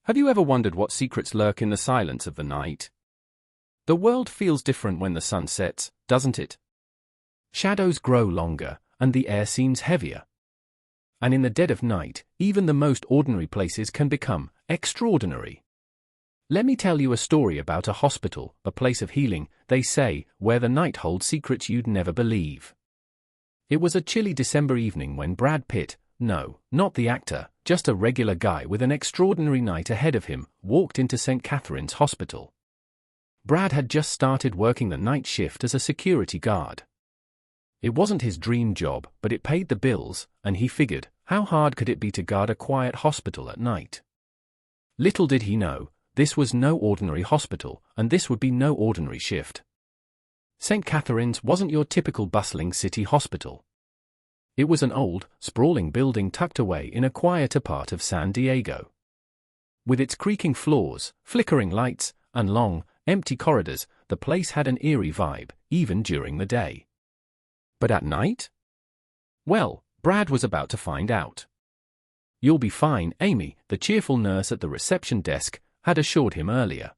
Have you ever wondered what secrets lurk in the silence of the night? The world feels different when the sun sets, doesn't it? Shadows grow longer, and the air seems heavier. And in the dead of night, even the most ordinary places can become extraordinary. Let me tell you a story about a hospital, a place of healing, they say, where the night holds secrets you'd never believe. It was a chilly December evening when Brad Pitt, no, not the actor, just a regular guy with an extraordinary night ahead of him, walked into St. Catherine's Hospital. Brad had just started working the night shift as a security guard. It wasn't his dream job, but it paid the bills, and he figured, how hard could it be to guard a quiet hospital at night? Little did he know, this was no ordinary hospital, and this would be no ordinary shift. St. Catherine's wasn't your typical bustling city hospital. It was an old, sprawling building tucked away in a quieter part of San Diego. With its creaking floors, flickering lights, and long, empty corridors, the place had an eerie vibe, even during the day. But at night? Well, Brad was about to find out. "You'll be fine, Amy," the cheerful nurse at the reception desk had assured him earlier.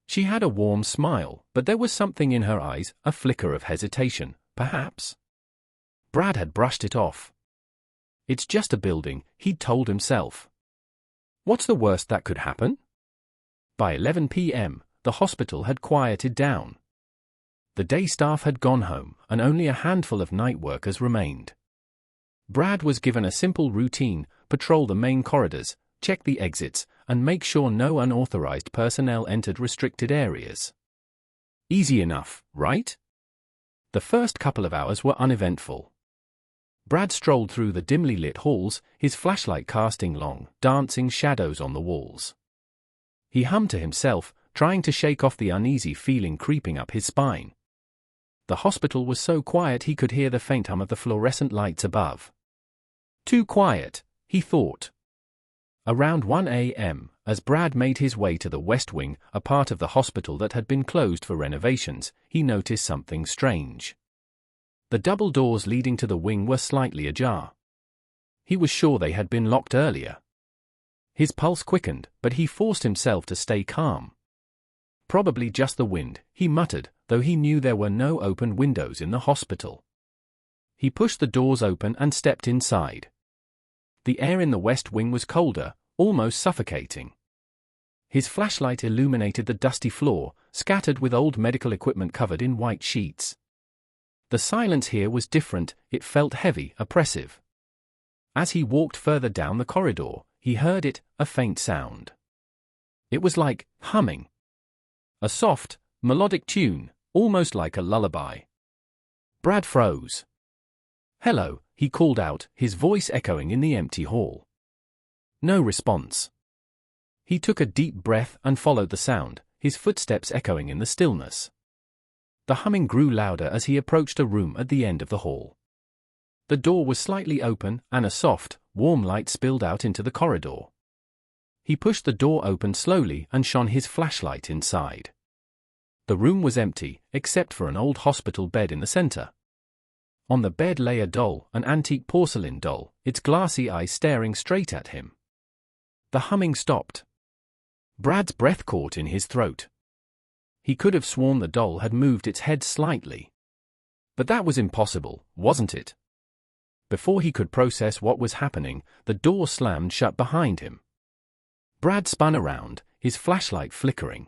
She had a warm smile, but there was something in her eyes, a flicker of hesitation, perhaps. Brad had brushed it off. It's just a building, he'd told himself. What's the worst that could happen? By 11 p.m., the hospital had quieted down. The day staff had gone home, and only a handful of night workers remained. Brad was given a simple routine: patrol the main corridors, check the exits, and make sure no unauthorized personnel entered restricted areas. Easy enough, right? The first couple of hours were uneventful. Brad strolled through the dimly lit halls, his flashlight casting long, dancing shadows on the walls. He hummed to himself, trying to shake off the uneasy feeling creeping up his spine. The hospital was so quiet he could hear the faint hum of the fluorescent lights above. Too quiet, he thought. Around 1 a.m., as Brad made his way to the West Wing, a part of the hospital that had been closed for renovations, he noticed something strange. The double doors leading to the wing were slightly ajar. He was sure they had been locked earlier. His pulse quickened, but he forced himself to stay calm. Probably just the wind, he muttered, though he knew there were no open windows in the hospital. He pushed the doors open and stepped inside. The air in the West Wing was colder, almost suffocating. His flashlight illuminated the dusty floor, scattered with old medical equipment covered in white sheets. The silence here was different, it felt heavy, oppressive. As he walked further down the corridor, he heard it, a faint sound. It was like humming. A soft, melodic tune, almost like a lullaby. Brad froze. "Hello," he called out, his voice echoing in the empty hall. No response. He took a deep breath and followed the sound, his footsteps echoing in the stillness. The humming grew louder as he approached a room at the end of the hall. The door was slightly open, and a soft, warm light spilled out into the corridor. He pushed the door open slowly and shone his flashlight inside. The room was empty, except for an old hospital bed in the center. On the bed lay a doll, an antique porcelain doll, its glassy eyes staring straight at him. The humming stopped. Brad's breath caught in his throat. He could have sworn the doll had moved its head slightly. But that was impossible, wasn't it? Before he could process what was happening, the door slammed shut behind him. Brad spun around, his flashlight flickering.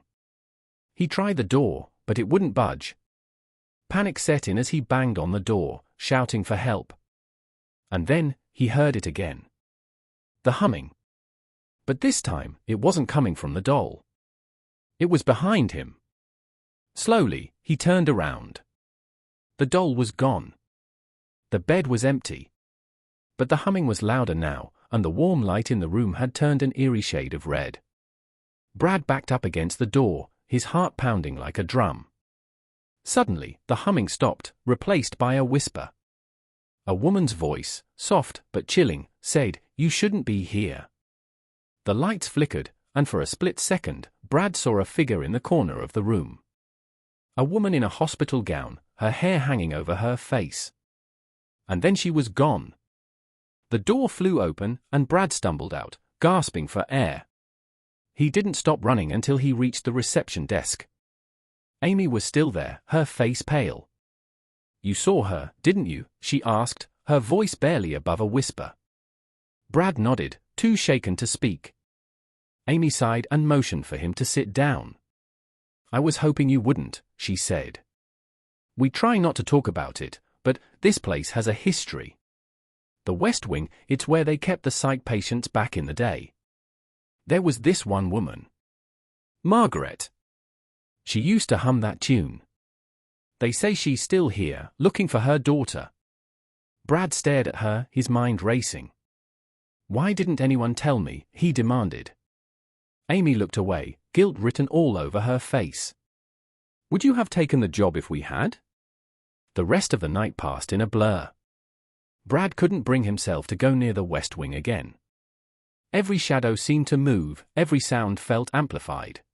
He tried the door, but it wouldn't budge. Panic set in as he banged on the door, shouting for help. And then, he heard it again. The humming. But this time, it wasn't coming from the doll. It was behind him. Slowly, he turned around. The doll was gone. The bed was empty. But the humming was louder now, and the warm light in the room had turned an eerie shade of red. Brad backed up against the door, his heart pounding like a drum. Suddenly, the humming stopped, replaced by a whisper. A woman's voice, soft but chilling, said, "You shouldn't be here." The lights flickered, and for a split second, Brad saw a figure in the corner of the room. A woman in a hospital gown, her hair hanging over her face. And then she was gone. The door flew open, and Brad stumbled out, gasping for air. He didn't stop running until he reached the reception desk. Amy was still there, her face pale. "You saw her, didn't you?" she asked, her voice barely above a whisper. Brad nodded, too shaken to speak. Amy sighed and motioned for him to sit down. "I was hoping you wouldn't," she said. "We try not to talk about it, but this place has a history. The West Wing, it's where they kept the psych patients back in the day. There was this one woman, Margaret. She used to hum that tune. They say she's still here, looking for her daughter." Brad stared at her, his mind racing. "Why didn't anyone tell me?" he demanded. Amy looked away, guilt written all over her face. "Would you have taken the job if we had?" The rest of the night passed in a blur. Brad couldn't bring himself to go near the West Wing again. Every shadow seemed to move, every sound felt amplified.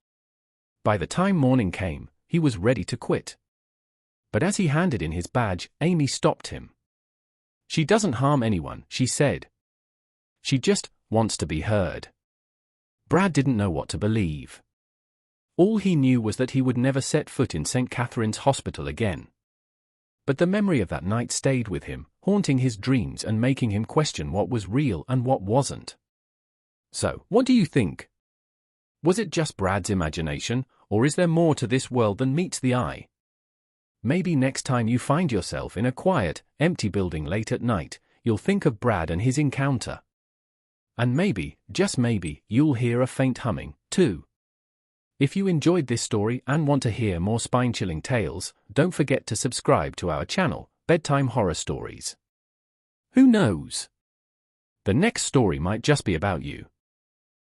By the time morning came, he was ready to quit. But as he handed in his badge, Amy stopped him. "She doesn't harm anyone," she said. "She just wants to be heard." Brad didn't know what to believe. All he knew was that he would never set foot in St. Catherine's Hospital again. But the memory of that night stayed with him, haunting his dreams and making him question what was real and what wasn't. So, what do you think? Was it just Brad's imagination, or is there more to this world than meets the eye? Maybe next time you find yourself in a quiet, empty building late at night, you'll think of Brad and his encounter. And maybe, just maybe, you'll hear a faint humming, too. If you enjoyed this story and want to hear more spine-chilling tales, don't forget to subscribe to our channel, Bedtime Horror Stories. Who knows? The next story might just be about you.